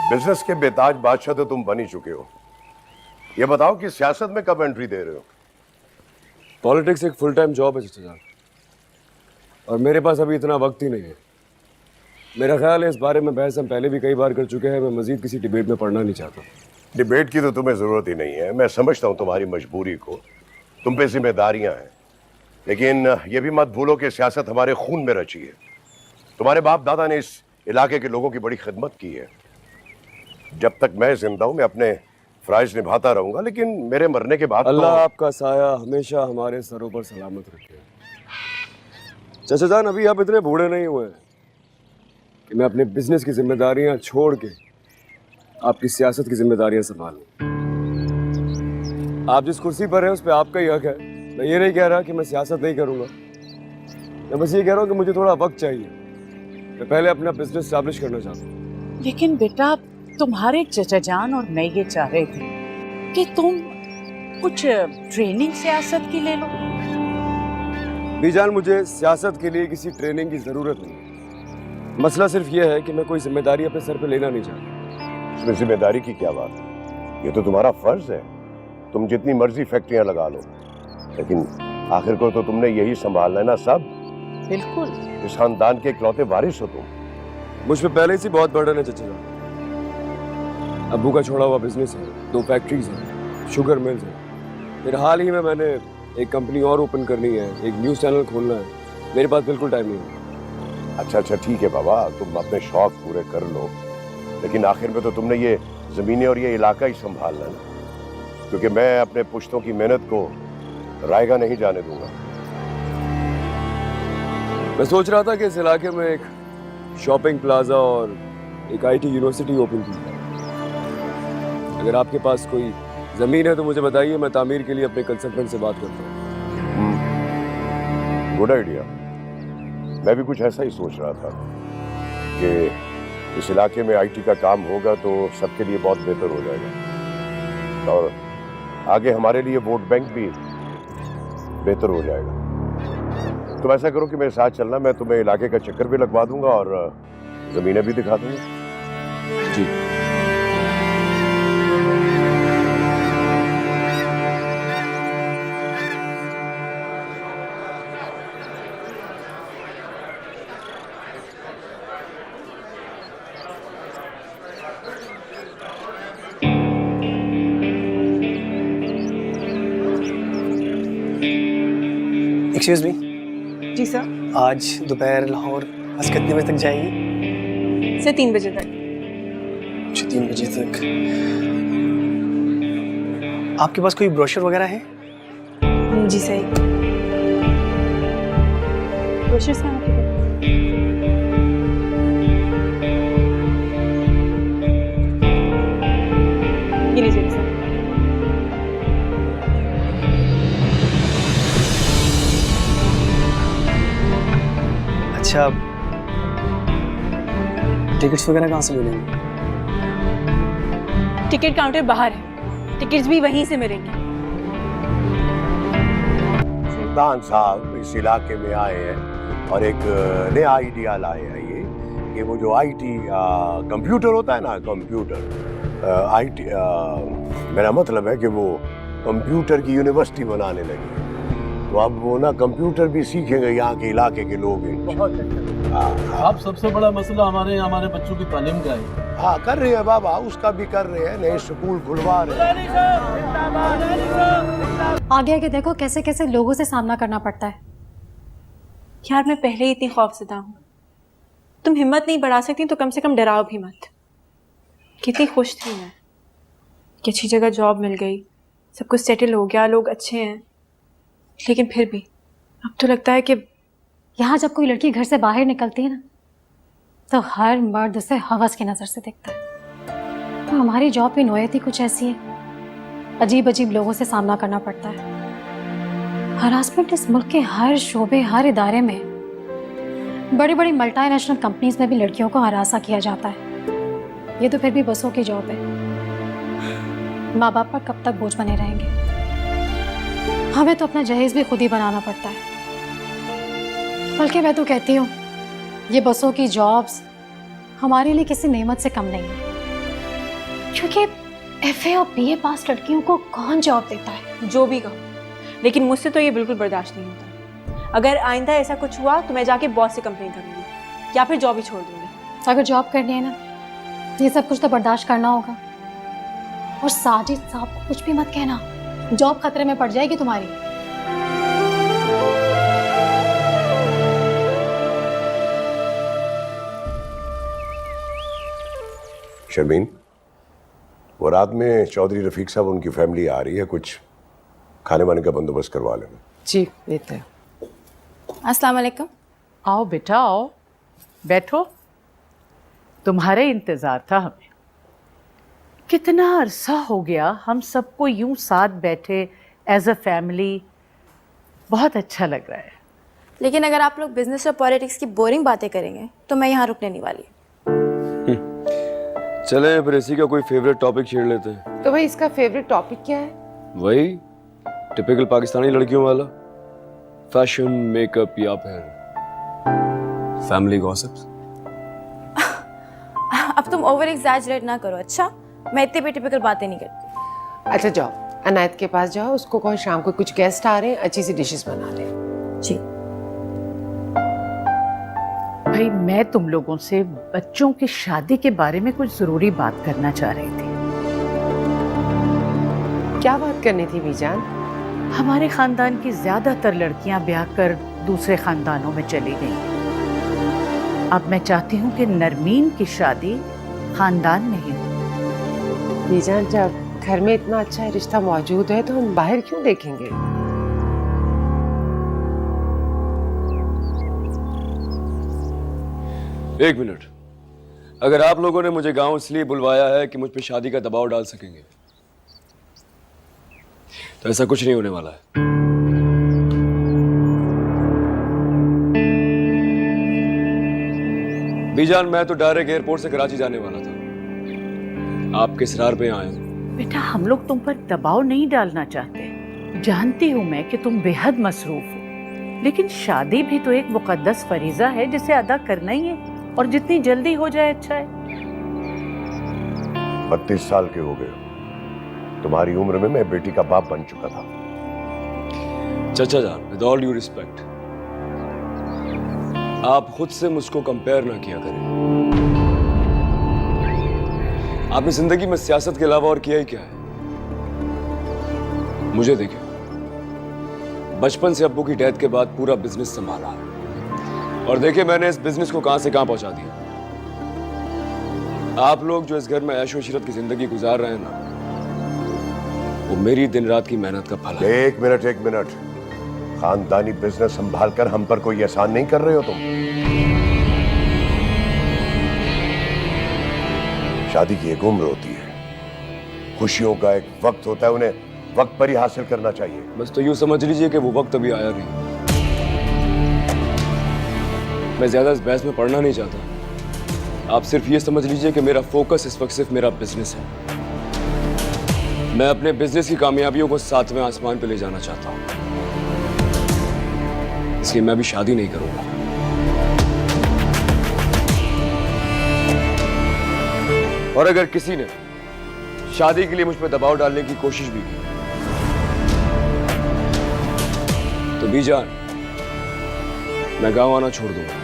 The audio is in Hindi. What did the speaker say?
बिजनेस के बेताज बादशाह तो तुम बन ही चुके हो। ये बताओ कि सियासत में कब एंट्री दे रहे हो? पॉलिटिक्स एक फुल टाइम जॉब है चाचा साहब, और मेरे पास अभी इतना वक्त ही नहीं है। मेरा ख्याल है इस बारे में बहस हम पहले भी कई बार कर चुके हैं। मैं मजीद किसी डिबेट में पढ़ना नहीं चाहता। डिबेट की तो तुम्हें जरूरत ही नहीं है। मैं समझता हूं तुम्हारी मजबूरी को, तुम पे जिम्मेदारियां हैं, लेकिन ये भी मत भूलो कि सियासत हमारे खून में रची है। तुम्हारे बाप दादा ने इस इलाके के लोगों की बड़ी खिदमत की है। जब तक मैं जिंदा हूं मैं अपने फराइज निभाता रहूंगा, लेकिन मेरे मरने के बाद अल्लाह आपका साया हमेशा हमारे सरों पर सलामत रखे। चाचा जान, अभी आप इतने बूढ़े नहीं हुए कि मैं अपने बिजनेस की जिम्मेदारियां छोड़ के आपकी सियासत की जिम्मेदारियां संभालूं। आप जिस कुर्सी पर है उस पर आपका ही हक है। मैं ये नहीं कह रहा कि मैं सियासत नहीं करूंगा, मैं बस ये कह रहा हूं कि मुझे थोड़ा वक्त चाहिए। मैं पहले अपना बिजनेस स्टैब्लिश करना चाहता हूँ। लेकिन बेटा, तुम्हारे चचा जान और मैं ये चाह रहे थे कि तुम कुछ ट्रेनिंग सियासत की ले लो। बीजान, मुझे सियासत के लिए किसी ट्रेनिंग की जरूरत नहीं है। मसला सिर्फ यह है कि मैं कोई जिम्मेदारी अपने सर पे लेना नहीं चाहता। इसमें जिम्मेदारी की क्या बात है? ये तो तुम्हारा फर्ज है। तुम जितनी मर्जी फैक्ट्रियां लगा लो, लेकिन आखिर को तो तुमने यही संभालना है ना सब। बिल्कुल। इस खानदान के इकलौते वारिस हो तुम। मुझ पे पहले से बहुत बर्डन है चचा। अब्बू का छोड़ा हुआ बिजनेस है, 2 फैक्ट्रीज हैं, शुगर मिल्स हैं। फिर हाल ही में मैंने एक कंपनी और ओपन करनी है, एक न्यूज़ चैनल खोलना है। मेरे पास बिल्कुल टाइम नहीं है। अच्छा ठीक है बाबा, तुम अपने शौक पूरे कर लो, लेकिन आखिर में तो तुमने ये जमीनें और ये इलाका ही संभालना है, क्योंकि मैं अपने पुश्तों की मेहनत को रायगा नहीं जाने दूंगा। मैं सोच रहा था कि इस इलाके में एक शॉपिंग प्लाजा और एक IT यूनिवर्सिटी ओपन की जाए। अगर आपके पास कोई जमीन है तो मुझे बताइए, मैं तामीर के लिए अपने कंसल्टेंट से बात करता हूँ। Good idea. मैं भी कुछ ऐसा ही सोच रहा था कि इस इलाके में IT का काम होगा तो सबके लिए बहुत बेहतर हो जाएगा, और आगे हमारे लिए वोट बैंक भी बेहतर हो जाएगा। तुम ऐसा करो कि मेरे साथ चलना, मैं तुम्हें इलाके का चक्कर भी लगवा दूंगा और जमीनें भी दिखा दूंगा। जी। Excuse me. जी सर। आज दोपहर लाहौर बस कितने बजे तक जाएगी? से 3 बजे तक। अच्छा, 3 बजे तक। आपके पास कोई ब्रोशर वगैरह है? जी सही। कोशिश से ये लीजिए सर। अच्छा, टिकट्स वगैरह कहाँ से मिलेंगे? टिकट काउंटर बाहर है, टिकट्स भी वहीं से मिलेंगे। सुल्तान साहब इस इलाके में आए हैं और एक नया आइडिया लाए हैं, ये कि वो जो IT कंप्यूटर होता है ना, कंप्यूटर IT, मेरा मतलब है कि वो कंप्यूटर की यूनिवर्सिटी बनाने लगे। तो अब वो ना कंप्यूटर भी सीखेंगे यहाँ के इलाके के लोग। बहुत अच्छा। आप सबसे बड़ा मसला हमारे बच्चों की तालीम का है। हाँ, कर रहे हैं बाबा, उसका भी कर रहे हैं, नए स्कूल खुलवा रहे हैं। आगे आगे देखो कैसे कैसे लोगों से सामना करना पड़ता है। यार मैं पहले ही इतनी खौफज़दा हूँ, तुम हिम्मत नहीं बढ़ा सकती तो कम से कम डराओ भी मत। कितनी खुश थी मैं कि अच्छी जगह जॉब मिल गई, सब कुछ सेटल हो गया, लोग अच्छे हैं, लेकिन फिर भी अब तो लगता है कि यहाँ जब कोई लड़की घर से बाहर निकलती है ना, तो हर मर्द उसे हवस की नज़र से देखता है। तो हमारी जॉब भी नौयत ही कुछ ऐसी है, अजीब अजीब लोगों से सामना करना पड़ता है। हरासमेंट इस मुल्क के हर शोबे, हर इदारे में, बड़ी बड़ी मल्टीनेशनल कंपनीज में भी लड़कियों को हरासा किया जाता है। ये तो फिर भी बसों की जॉब है। माँ बाप पर कब तक बोझ बने रहेंगे? हमें तो अपना जहेज भी खुद ही बनाना पड़ता है। बल्कि मैं तो कहती हूँ ये बसों की जॉब्स हमारे लिए किसी नेमत से कम नहीं है। क्योंकि एफए और बीए पास लड़कियों को कौन जॉब देता है? जो भी कहो, लेकिन मुझसे तो ये बिल्कुल बर्दाश्त नहीं होता। अगर आइंदा ऐसा कुछ हुआ तो मैं जाके बॉस से कंप्लेन करूंगी या फिर जॉब ही छोड़ दूंगी। अगर जॉब करनी है ना, ये सब कुछ तो बर्दाश्त करना होगा। और साजिद साहब को कुछ भी मत कहना, जॉब खतरे में पड़ जाएगी तुम्हारी। शर्मीन, वो रात में चौधरी रफीक साहब उनकी फैमिली आ रही है, कुछ खाने वाने का बंदोबस्त करवा लेना। जी लेते हैं। अस्सलाम वालेकुम। आओ बेटा आओ, बैठो। तुम्हारे इंतजार था हमें। कितना अरसा हो गया हम सबको यूं साथ बैठे एज अ फैमिली। बहुत अच्छा लग रहा है। लेकिन अगर आप लोग बिजनेस और पॉलिटिक्स की बोरिंग बातें करेंगे तो मैं यहाँ रुकने नहीं वाली। चले फिर इसी का कोई फेवरेट टॉपिक छेड़ लेते हैं। तो भाई इसका फेवरेट टॉपिक क्या है? वही टिपिकल पाकिस्तानी लड़कियों वाला, फैशन, मेकअप या फिर फैमिली गॉसिप्स। अब तुम ओवर एग्जैजरेट ना करो, अच्छा? मैं इतनी भी टिपिकल बातें नहीं करती। अच्छा जाओ, अनायत के पास जाओ, उसको कहो शाम को कुछ गेस्ट आ रहे हैं, अच्छी सी डिशेस बना दे। जी। भाई मैं तुम लोगों से बच्चों की शादी के बारे में कुछ जरूरी बात करना चाह रही थी। क्या बात करनी थी बीजान? हमारे खानदान की ज्यादातर लड़कियां ब्याह कर दूसरे खानदानों में चली गई। अब मैं चाहती हूँ कि नरमीन की शादी खानदान में ही हो। बीजान, जब घर में इतना अच्छा रिश्ता मौजूद है तो हम बाहर क्यों देखेंगे? एक मिनट, अगर आप लोगों ने मुझे गांव इसलिए बुलवाया है कि मुझ पे शादी का दबाव डाल सकेंगे, तो ऐसा कुछ नहीं होने वाला है। बीजान, मैं तो डायरेक्ट एयरपोर्ट से कराची जाने वाला था, आपके इसरार पे आया हूं। बेटा हम लोग तुम पर दबाव नहीं डालना चाहते। जानती हूँ मैं कि तुम बेहद मसरूफ हो, लेकिन शादी भी तो एक मुकद्दस फरीजा है जिसे अदा करना ही है, और जितनी जल्दी हो जाए अच्छा है। 32 साल के हो गए, तुम्हारी उम्र में मैं बेटी का बाप बन चुका था। चाचा जान, विद ऑल ड्यू रिस्पेक्ट, आप खुद से मुझको कंपेयर ना किया करें। आपने जिंदगी में सियासत के अलावा और किया ही क्या है? मुझे देखिए, बचपन से अब्बू की डेथ के बाद पूरा बिजनेस संभाला, और देखिए मैंने इस बिजनेस को कहां से कहां पहुंचा दिया। आप लोग जो इस घर में ऐशो इशरत की जिंदगी गुजार रहे हैं ना, वो मेरी दिन रात की मेहनत का फल है। एक मिनट, खानदानी बिजनेस संभाल कर हम पर कोई एहसान नहीं कर रहे हो तुम। शादी की एक उम्र होती है, खुशियों का एक वक्त होता है, उन्हें वक्त पर ही हासिल करना चाहिए। बस तो यूं समझ लीजिए कि वो वक्त अभी आया नहीं। मैं ज्यादा इस बहस में पढ़ना नहीं चाहता। आप सिर्फ ये समझ लीजिए कि मेरा फोकस इस वक्त सिर्फ मेरा बिजनेस है। मैं अपने बिजनेस की कामयाबियों को 7वें आसमान पे ले जाना चाहता हूं, इसलिए मैं भी शादी नहीं करूंगा। और अगर किसी ने शादी के लिए मुझ पर दबाव डालने की कोशिश भी की तो बीजान, मैं गांव आना छोड़ दूंगा।